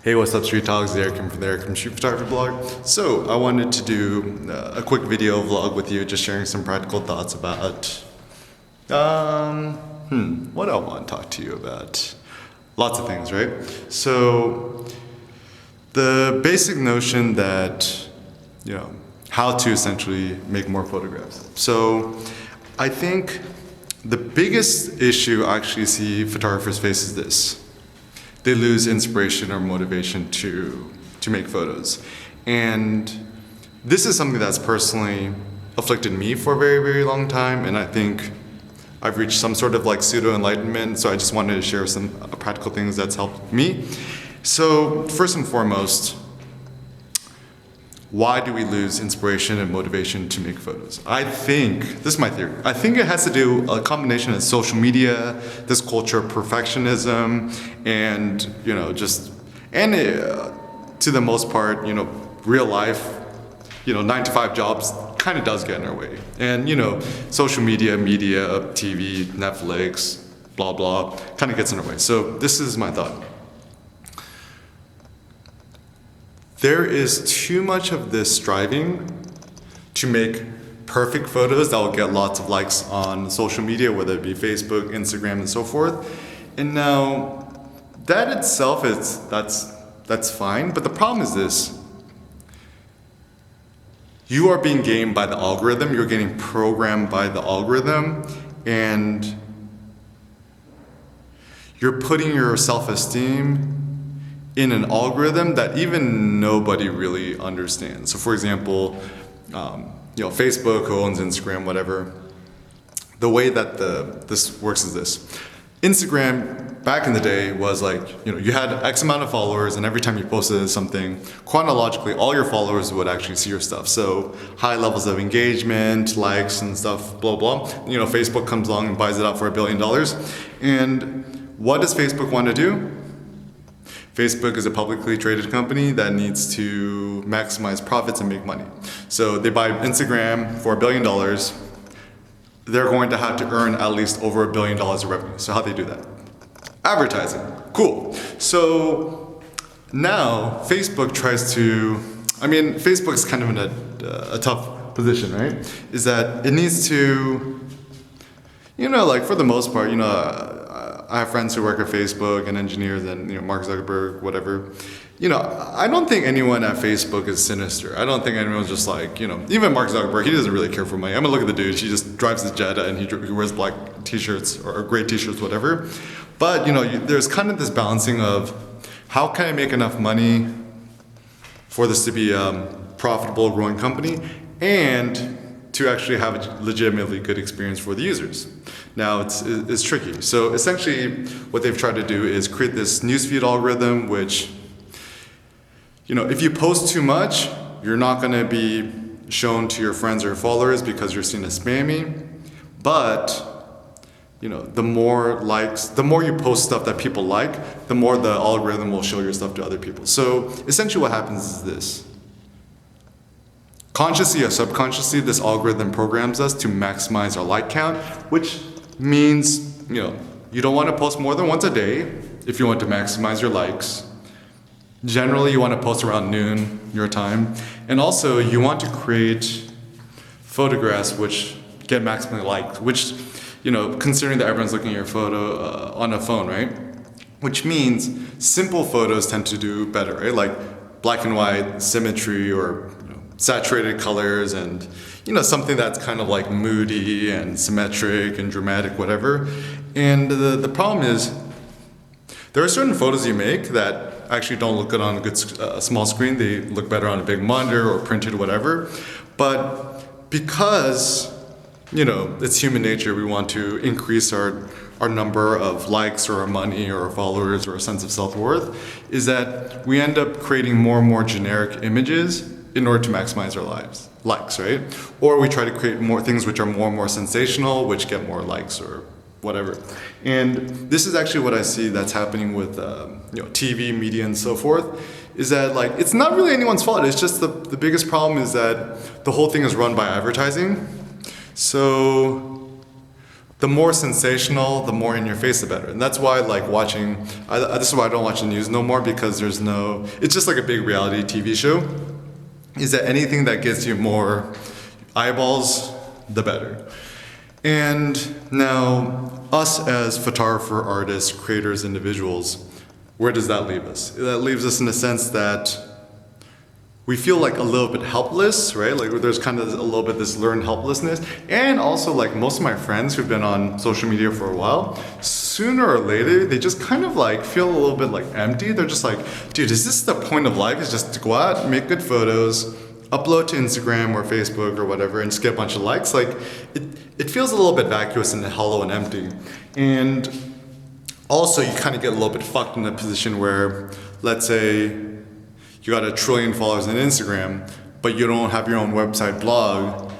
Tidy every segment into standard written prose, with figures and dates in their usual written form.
Hey, what's up, Street Talks? Eric from the Eric from Street Photography blog. So I wanted to do a quick video vlog with you, just sharing some practical thoughts about what I want to talk to you about. Lots of things, right? So the basic notion that how to essentially make more photographs. So I think the biggest issue I actually see photographers face is this. They lose inspiration or motivation to make photos. And this is something that's personally afflicted me for a very, very long time, and I think I've reached some sort of like pseudo-enlightenment, so I just wanted to share some practical things that's helped me. So first and foremost, why do we lose inspiration and motivation to make photos? I think, this is my theory, I think it has to do a combination of social media, this culture of perfectionism, and to the most part, real life, 9-to-5 jobs kind of does get in our way. And social media, TV, Netflix, blah, blah, kind of gets in our way. So this is my thought. There is too much of this striving to make perfect photos that will get lots of likes on social media, whether it be Facebook, Instagram, and so forth. And now, that itself that's fine, but the problem is this. You are being gamed by the algorithm, you're getting programmed by the algorithm, and you're putting your self-esteem in an algorithm that even nobody really understands. So for example, Facebook, who owns Instagram, whatever, the way that this works is this. Instagram, back in the day, was like, you had X amount of followers, and every time you posted something, chronologically, all your followers would actually see your stuff. So high levels of engagement, likes and stuff, blah, blah. Facebook comes along and buys it out for $1 billion. And what does Facebook want to do? Facebook is a publicly traded company that needs to maximize profits and make money. So they buy Instagram for $1 billion. They're going to have to earn at least over $1 billion of revenue. So how do they do that? Advertising. Cool. So now Facebook tries to, Facebook's kind of in a tough position, right? Is that it needs to, for the most part, I have friends who work at Facebook and engineers and Mark Zuckerberg, whatever. I don't think anyone at Facebook is sinister. I don't think anyone's just like, even Mark Zuckerberg, he doesn't really care for money. Look at the dude, he just drives his Jetta and he wears black t-shirts or gray t-shirts, whatever. But there's kind of this balancing of how can I make enough money for this to be a profitable, growing company, and to actually have a legitimately good experience for the users. Now it's tricky. So essentially what they've tried to do is create this newsfeed algorithm, which, if you post too much, you're not gonna be shown to your friends or followers because you're seen as spammy. But, the more likes, the more you post stuff that people like, the more the algorithm will show your stuff to other people. So essentially what happens is this. Consciously or subconsciously, this algorithm programs us to maximize our like count, which means, you don't want to post more than once a day if you want to maximize your likes. Generally, you want to post around noon, your time. And also, you want to create photographs which get maximally liked, which, considering that everyone's looking at your photo on a phone, right? Which means simple photos tend to do better, right? Like black and white, symmetry, or saturated colors, and something that's kind of like moody and symmetric and dramatic, whatever. And the problem is there are certain photos you make that actually don't look good on a good small screen. They look better on a big monitor or printed, whatever. But because it's human nature, we want to increase our number of likes or our money or our followers or a sense of self-worth, is that we end up creating more and more generic images in order to maximize our likes, right? Or we try to create more things which are more and more sensational, which get more likes or whatever. And this is actually what I see that's happening with TV, media, and so forth, is that it's not really anyone's fault. It's just the biggest problem is that the whole thing is run by advertising. So the more sensational, the more in your face, the better. And that's why like this is why I don't watch the news no more, because it's just like a big reality TV show, is that anything that gets you more eyeballs, the better. And now us as photographer, artists, creators, individuals, where does that leave us? That leaves us in the sense that we feel like a little bit helpless, right? Like there's kind of a little bit this learned helplessness. And also like most of my friends who've been on social media for a while, sooner or later, they just kind of like feel a little bit like empty. They're just like, dude, is this the point of life? Is just to go out, make good photos, upload to Instagram or Facebook or whatever, and just get a bunch of likes? Like it feels a little bit vacuous and hollow and empty. And also you kind of get a little bit fucked in a position where, let's say, you got 1 trillion followers on Instagram, but you don't have your own website, blog.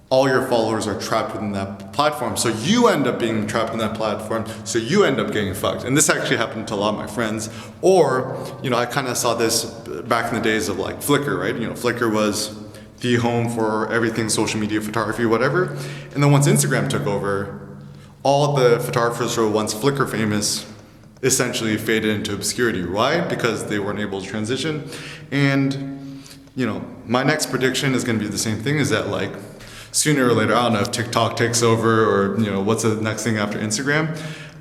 All your followers are trapped within that platform. So you end up being trapped in that platform. So you end up getting fucked. And this actually happened to a lot of my friends. Or, I kind of saw this back in the days of like Flickr, right? Flickr was the home for everything social media, photography, whatever. And then once Instagram took over, all the photographers who were once Flickr famous essentially faded into obscurity. Why? Because they weren't able to transition. And, my next prediction is going to be the same thing, is that like sooner or later, I don't know if TikTok takes over or, what's the next thing after Instagram.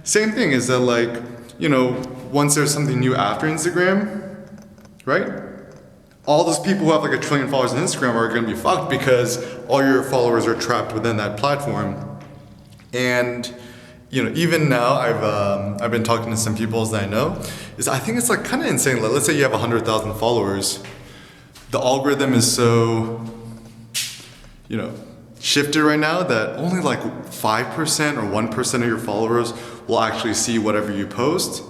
Same thing is that like, once there's something new after Instagram, right? All those people who have like 1 trillion followers on Instagram are going to be fucked because all your followers are trapped within that platform. And even now, I've been talking to some people that I know. I think it's like kind of insane. Like, let's say you have 100,000 followers. The algorithm is so, shifted right now that only like 5% or 1% of your followers will actually see whatever you post.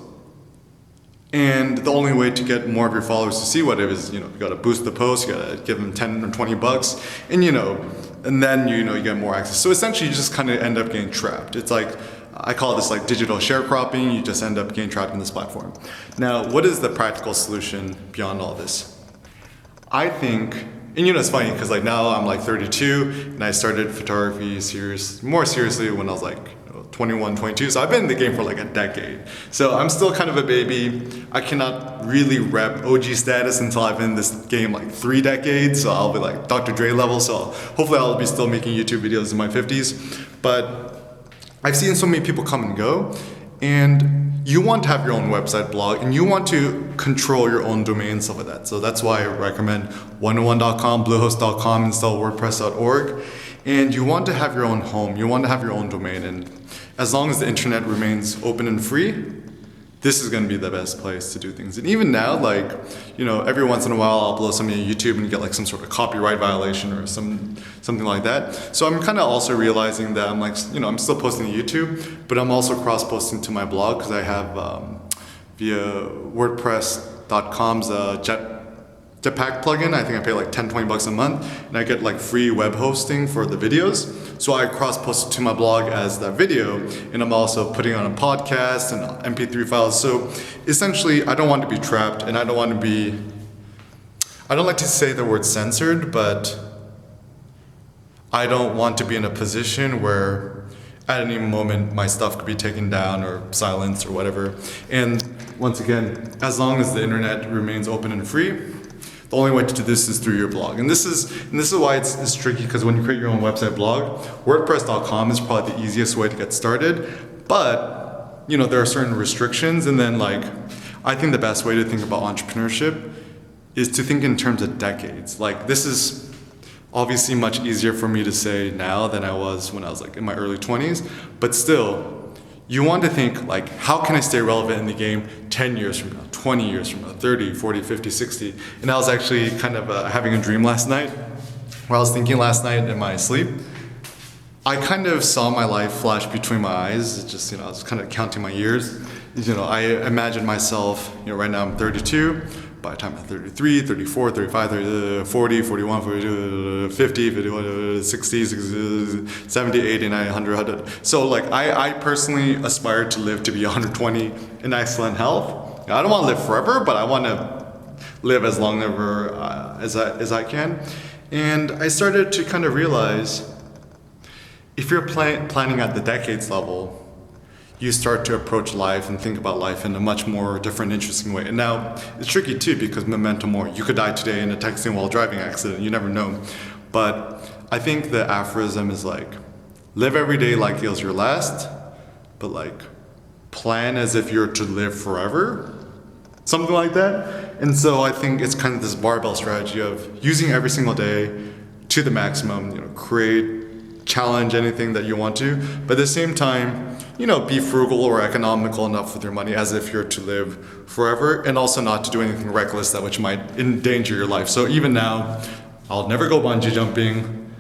And the only way to get more of your followers to see what it is, you got to boost the post, you got to give them 10 or 20 bucks, and and then you get more access. So essentially, you just kind of end up getting trapped. It's like, I call this like digital sharecropping. You just end up getting trapped in this platform. Now, what is the practical solution beyond all this? I think, and it's funny because like now I'm like 32 and I started photography more seriously when I was like 21, 22. So I've been in the game for like a decade. So I'm still kind of a baby. I cannot really rep OG status until I've been in this game like 3 decades. So I'll be like Dr. Dre level. So hopefully I'll be still making YouTube videos in my 50s. But I've seen so many people come and go, and you want to have your own website, blog, and you want to control your own domain, stuff like that. So that's why I recommend 101.com, bluehost.com, install wordpress.org. And you want to have your own home, you want to have your own domain. And as long as the internet remains open and free, this is going to be the best place to do things. And even now, like, every once in a while I'll upload something to YouTube and get like some sort of copyright violation or something like that. So I'm kind of also realizing that I'm like, I'm still posting to YouTube, but I'm also cross-posting to my blog because I have via WordPress.com's Jetpack plugin. I think I pay like 10, 20 bucks a month, and I get like free web hosting for the videos. So I cross-post it to my blog as that video, and I'm also putting on a podcast and MP3 files. So essentially, I don't want to be trapped, and I don't like to say the word censored, but I don't want to be in a position where at any moment my stuff could be taken down or silenced or whatever. And once again, as long as the internet remains open and free, the only way to do this is through your blog. And this is why it's tricky, because when you create your own website blog, WordPress.com is probably the easiest way to get started. But, there are certain restrictions. And then I think the best way to think about entrepreneurship is to think in terms of decades. Like, this is obviously much easier for me to say now than I was when I was like in my early 20s. But still, you want to think like, how can I stay relevant in the game 10 years from now, 20 years from now, 30, 40, 50, 60? And I was actually kind of having a dream last night, where I was thinking last night in my sleep. I kind of saw my life flash between my eyes. It just, I was kind of counting my years. I imagined myself, right now I'm 32. By the time I'm 33, 34, 35, 30, 40, 41, 42, 50, 51, 60, 70, 80, 90, 100. So I personally aspire to live to be 120 in excellent health. I don't want to live forever, but I want to live as long as I can. And I started to kind of realize if you're planning at the decades level, you start to approach life and think about life in a much more different, interesting way. And now it's tricky too because memento mori. You could die today in a texting while driving accident. You never know. But I think the aphorism is like, live every day like it was your last, but like plan as if you're to live forever. Something like that. And so I think it's kind of this barbell strategy of using every single day to the maximum, create, challenge anything that you want to, but at the same time, be frugal or economical enough with your money as if you're to live forever, and also not to do anything reckless that which might endanger your life. So even now, I'll never go bungee jumping.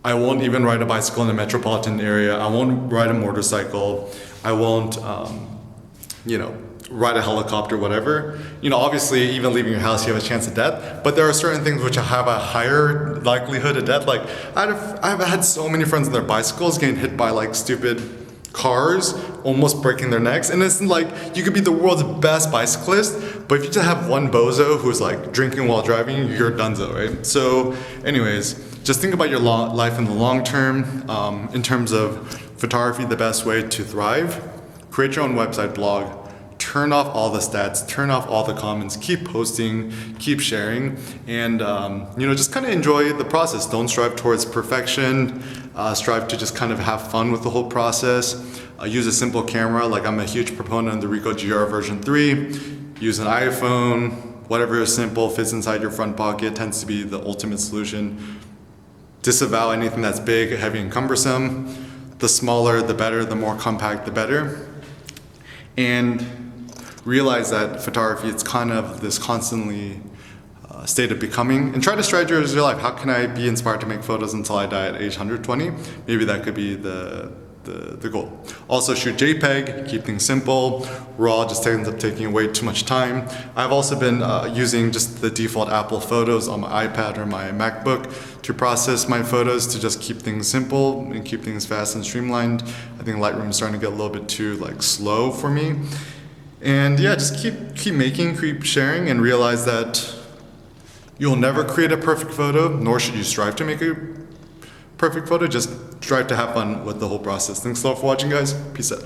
I won't even ride a bicycle in the metropolitan area. I won't ride a motorcycle. I won't, ride a helicopter, whatever. Obviously, even leaving your house, you have a chance of death. But there are certain things which have a higher likelihood of death. Like I've had so many friends on their bicycles getting hit by like stupid cars, almost breaking their necks. And it's like you could be the world's best bicyclist, but if you just have one bozo who's like drinking while driving, you're donezo, right? So, anyways, just think about your life in the long term. In terms of photography, the best way to thrive: create your own website, blog. Turn off all the stats, turn off all the comments, keep posting, keep sharing, and just kind of enjoy the process. Don't strive towards perfection. Strive to just kind of have fun with the whole process. Use a simple camera. Like I'm a huge proponent of the Ricoh GR version 3. Use an iPhone. Whatever is simple, fits inside your front pocket, tends to be the ultimate solution. Disavow anything that's big, heavy, and cumbersome. The smaller, the better. The more compact, the better. And realize that photography, it's kind of this constantly state of becoming, and try to strategize your life. How can I be inspired to make photos until I die at age 120? Maybe that could be the goal. Also shoot JPEG, keep things simple. RAW just ends up taking way too much time. I've also been using just the default Apple Photos on my iPad or my MacBook to process my photos, to just keep things simple and keep things fast and streamlined. I think Lightroom is starting to get a little bit too slow for me. And yeah, just keep making, keep sharing, and realize that you'll never create a perfect photo, nor should you strive to make a perfect photo. Just strive to have fun with the whole process. Thanks a lot for watching, guys. Peace out.